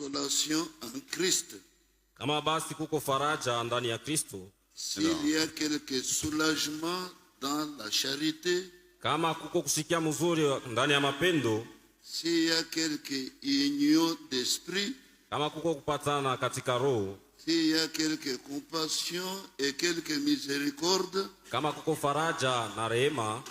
consolation en Christ. Kama basi kuko faraja ndani ya Kristo, s'il y a quelque soulagement dans la charité, kama kuko kusikia mzuri ndani ya mapendo, s'il y a quelque union d'esprit, kama kuko kupatana katika roho, s'il y a quelque compassion et quelque miséricorde, kama kuko faraja na rehema,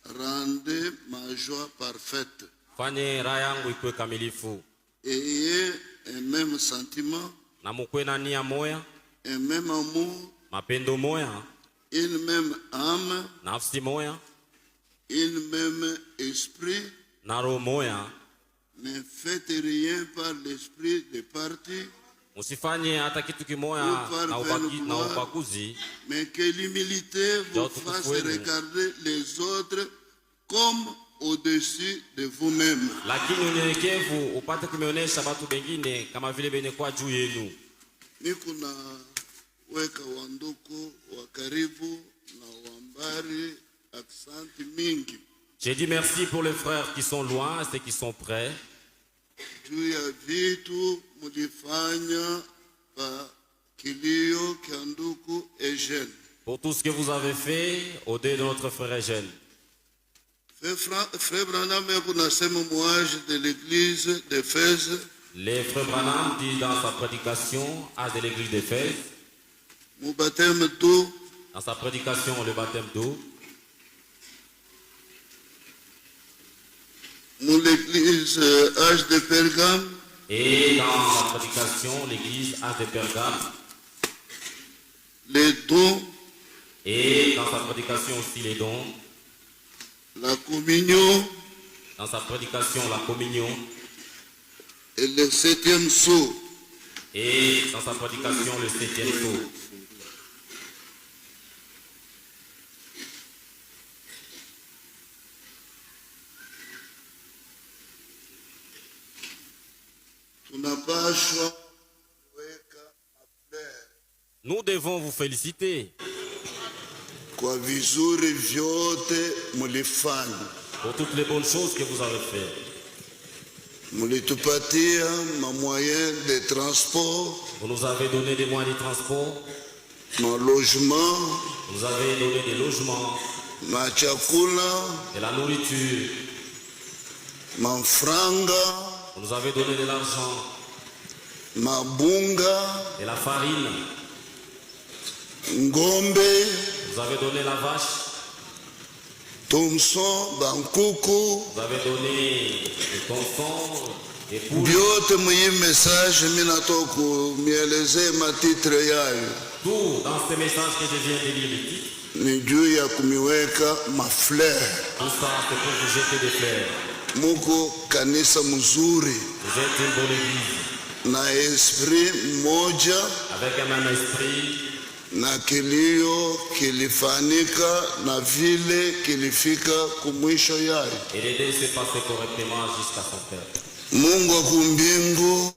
rendez ma joie parfaite. fanye raha yangu ikuwe kamilifu. Ayez un même sentiment, Na mukwe na nia moya, un même amour, mapendo moya, une même âme, nafsi moya, une même esprit. na roho moya. Ne faites rien par l'esprit de parti, Musifanye hata kitu kimoya na ubaguzi, mais que l'humilité vous fasse regarder les autres comme au-dessus de vous-même. lakini unyenyekevu upate kumeonesha watu wengine kama vile benye kwa juu yenu. Nikuna weka wanduku wa karibu na wambari aksanti mingi. J'ai dit merci pour les frères qui sont loin, ceux qui sont près. Juu ya vitu mulifanya pa kilio kia nduku Eugène. Pour tout ce que vous avez fait au deuil de notre frère Eugène. Frère Branham kunasema mouage de l'église d'Éphèse. Les frères Branham dit dans sa prédication à de l'église d'Éphèse, Mon baptême d'eau, dans sa prédication le baptême d'eau, mon l'église H de Pergame, et dans sa prédication l'église à de Pergame, les dons, et dans sa prédication aussi les dons, la communion dans sa prédication la communion, et le 7e sceau. et dans sa prédication le 7e sceau. Nous devons vous féliciter Kwa vizuri vyote mulifanya. pour toutes les bonnes choses que vous avez faites. Mulitupatia ma moyen de transport, Vous nous avez donné des moyens de transport, ma logement, vous nous avez donné des logements, ma chakula, de la nourriture, ma franga, vous nous avez donné de l'argent, ma bunga, de la farine, ngombe, vous avez donné la vache, Thomson, bankuku. vous avez donné des tonsons, des poules. Byote mwi message minatoka kumielezea matitre yayo. Tout dans ce message que je viens de lire le titre, Ni juu ya kumiweka mafleur. tout ça c'est pour vous jeter des fleurs. Muko kanisa mzuri Vous êtes une bonne église, na esprit moja avec un même esprit, na kilio kilifanyika na vile kilifika kumwisho yayo. et l'aider s'est passé correctement jusqu'à son père. Mungu wa kumbingu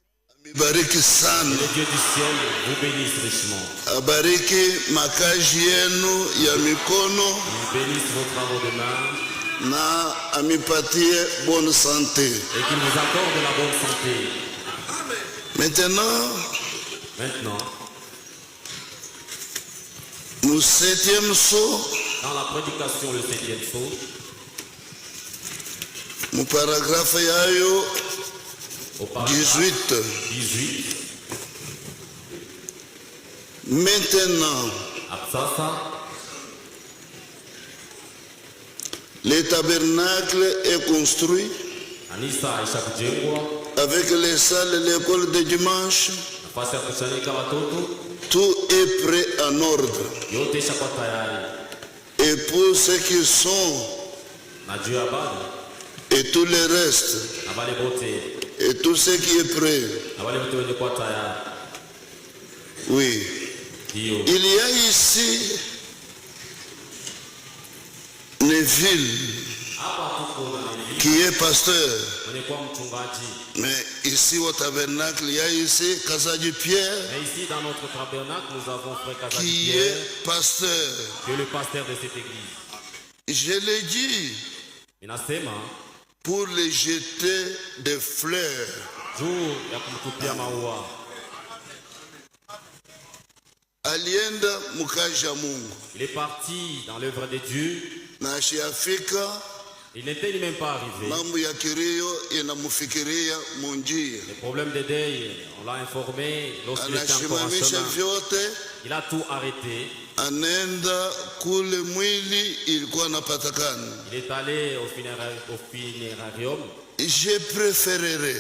amibariki sana. Le Dieu du ciel vous bénisse richement. Abariki makazi yenu ya mikono Il bénisse vos travaux de main na amipatie bonne santé. et qu'il vous accorde la bonne santé. Maintenant, Maintenant, nous 7e sceau, dans la prédication, le 7e sceau, mu paragraphe yayo au paragraphe 18. 18, Maintenant, Absasa, le tabernacle est construit Anisa Isha kujengwa, avec les salles et l'école de dimanche. nafasi ya kusanyika watoto, Tout est prêt en ordre. yote ishakuwa tayari. Et pour ceux qui sont Na juu ya bado, et tout le reste, na wale wote, et tout ce qui est prêt, na wale wote wenye kuwa tayari. oui. Hiyo, Il y a ici Neville hapa tuko na Levi, qui est pasteur. mwenye kuwa mchungaji. Mais ici au tabernacle, il y a ici Kazaji Pierre Mais ici, dans notre tabernacle, nous avons frère Kazaki qui Pierre, est pasteur. qui est le pasteur de cette église. Je l'ai dit Ninasema, pour les jeter des fleurs. juu ya kumtupia maua. Alienda mukaja Mungu. Il est parti dans l'œuvre de Dieu. Na ashiafika. Il n'était même pas arrivé. Mambo ya kilio inamufikiria munjia. Les problèmes de deuil, on l'a informé lorsqu'il était encore en chemin. Il a tout arrêté. Anenda kule mwili ilikuwa napatikana. Il est allé au funérarium. J'ai préféré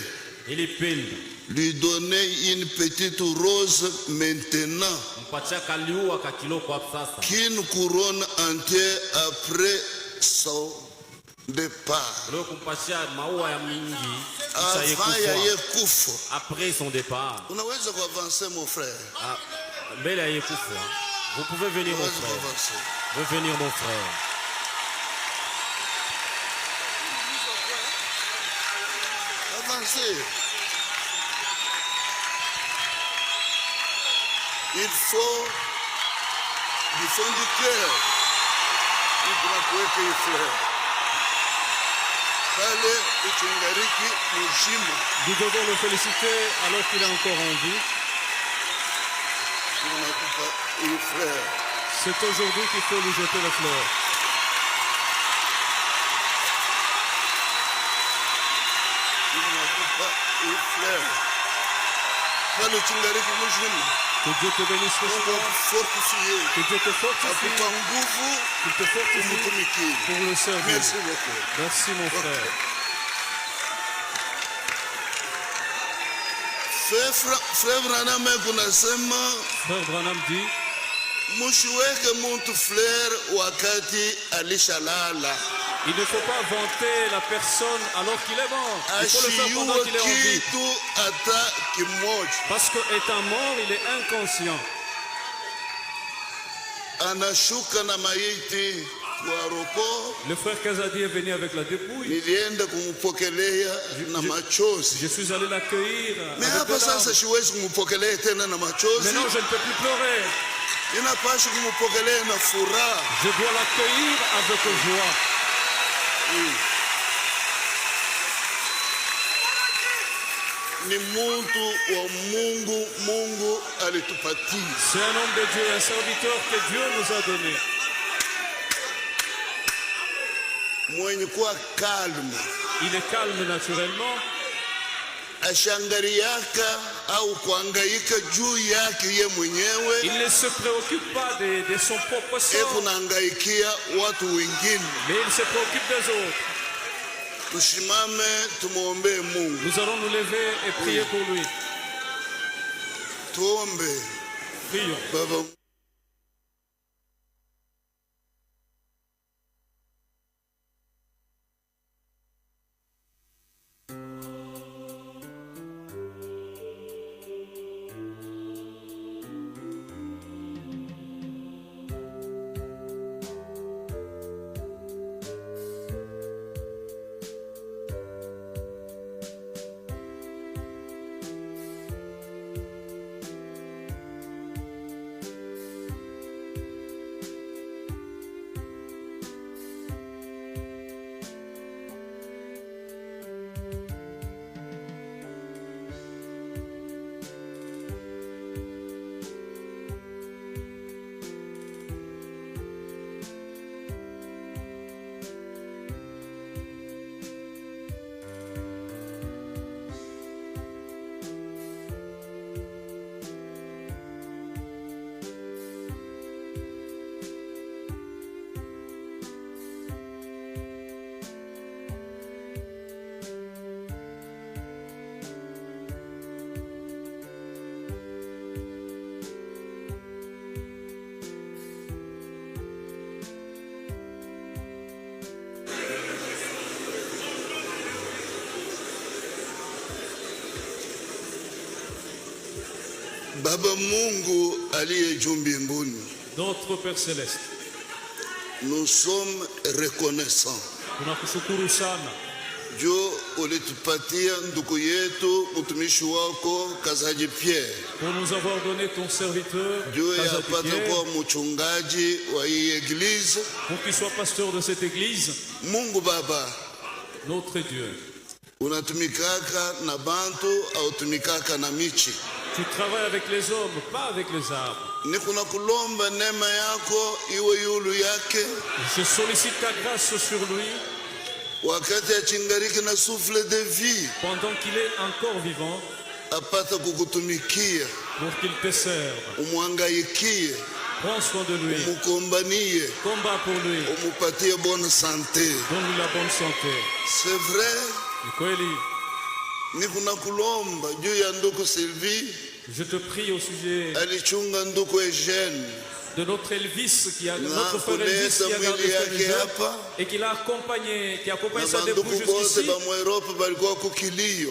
lui donner une petite rose maintenant qu'une couronne entière après son départ. Après son départ. Unaweza kuavancer mon frère. Vous pouvez venir mon frère. Vous pouvez venir mon frère. Avancez. Il faut du fond du cœur. Il doit kuweka hii fleur. Pale uchungariki mzima. Nous devons le féliciter alors qu'il est encore en vie. C'est aujourd'hui qu'il faut lui jeter les fleurs. Que Dieu te bénisse, que Dieu te fortifie, qu'il te fortifie pour le servir. Merci mon frère. Frère Branham dit, msiweke mtu fleur wakati alishalala. Il ne faut pas vanter la personne alors qu'il est mort. Il faut le faire pendant qu'il est en vie. Parce qu'étant mort, il est inconscient. Anashuka na maiti kwa aeroport. Le frère Kazadi est venu avec la dépouille. Nilienda kumpokelea na machozi. Je suis allé l'accueillir. Mais hapa sasa siwezi kumpokelea tena na machozi. Mais non, je ne peux plus pleurer. Inapaswa kumpokelea na furaha. Je dois l'accueillir avec joie. Ni muntu wa Mungu, Mungu alitupatia. C'est un homme de Dieu, un serviteur que Dieu nous a donné. Mwenye kuwa calme. Il est calme naturellement. Ashangariaka au kuangaika juu yake ye mwenyewe. Il ne se préoccupe pas de son propre sort. Kunangaikia watu wengine. Mais il se préoccupe des autres. Tusimame tumuombe Mungu. Nous allons nous lever et prier pour lui. Tuombe. Prions. Baba. Baba Mungu aliye juu mbinguni. Notre Père céleste. Nous sommes reconnaissants. Tunakushukuru sana. Jo ulitupatia ndugu yetu mtumishi wako Kazaji Pierre. Pour nous avoir donné ton serviteur Kazaji Pierre. Kwa mchungaji wa hii église. Pour qu'il soit pasteur de cette église. Mungu Baba. Notre Dieu. Unatumikaka na bantu au tumikaka na michi. Tu travailles avec les hommes, pas avec les arbres. Nikuna kulomba neema yako iwe yulu yake. Je sollicite ta grâce sur lui. Wakati achingariki na souffle de vie. Pendant qu'il est encore vivant. Apata kukutumikia. Pour qu'il te serve. Umwangaikie. Prends soin de lui. Umukombanie. Combat pour lui. Umupatie bonne santé. Donne-lui la bonne santé. C'est vrai. Ni kweli. Nikuna kulomba juu ya ndugu Sylvie. Je te prie au sujet alichunga ndugu Eugène de notre Elvis qui a notre frère Elvis qui a gardé son Eugène et qui l'a accompagné, qui accompagne sa dépouille jusqu'ici.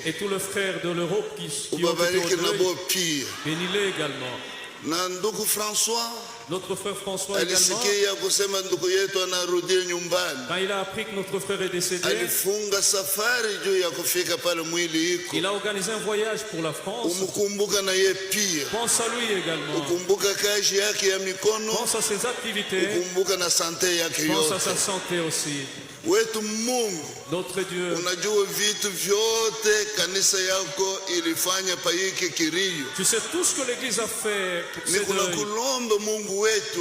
Et tous les frères de l'Europe qui ont été au deuil. Bénis-les également. Ndugu François, notre frère François également, quand il a appris que notre frère est décédé, il a organisé un voyage pour la France. Pense à lui également. Pense à ses activités. Pense à sa santé aussi. Wetu Mungu, notre Dieu, unajua vitu vyote kanisa yako ilifanya paiki kilio. Tu sais tout ce que l'église a fait pour ce deuil.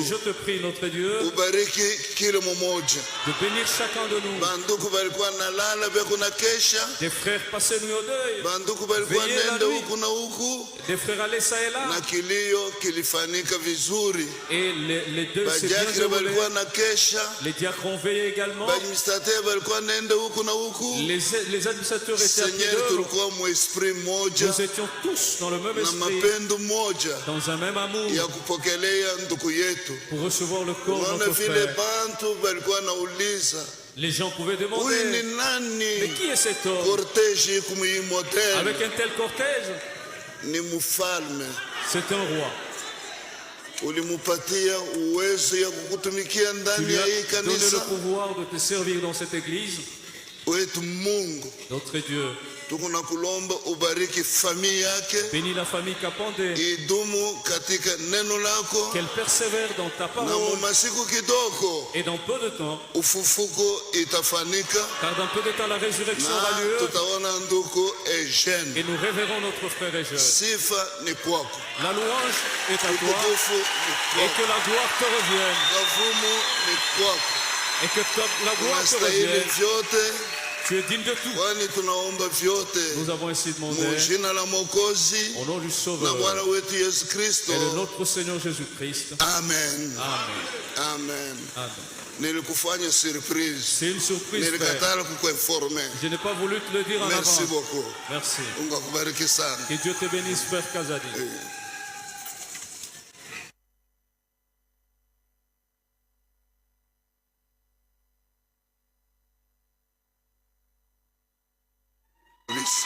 Je te prie, notre Dieu, ubariki kila mmoja. De bénir chacun de nous. Banduku balikuwa nalala beko na kesha. Des frères passaient nuit au deuil. Banduku balikuwa nenda huku na huku. Des frères allaient ça et là. Na kilio kilifanyika vizuri. Et les deux s'est bien déroulé. Les diacres ont veillé également. Les administrateurs étaient à pied d'œuvre. Nous étions tous dans le même esprit, dans un même amour, pour recevoir le corps de notre frère. Les gens pouvaient demander, mais qui est cet homme avec un tel cortège? C'est un roi. Tu lui as donné le pouvoir de te servir dans cette église. Notre Dieu, bénis la famille Kapande, qu'elle persévère dans ta parole, et dans peu de temps, car dans peu de temps la résurrection aura lieu, et nous révérons notre frère Eugène. La louange est à toi, et que la gloire te revienne, et que la gloire te revienne. Tu es digne de tout. Nous avons ainsi demandé au nom du Sauveur et de notre Seigneur Jésus-Christ. Amen. Amen. Amen. Amen. C'est une surprise. Je n'ai pas voulu te le dire en avance. Merci beaucoup. Merci. Que Dieu te bénisse, Frère Kazadi. Merci.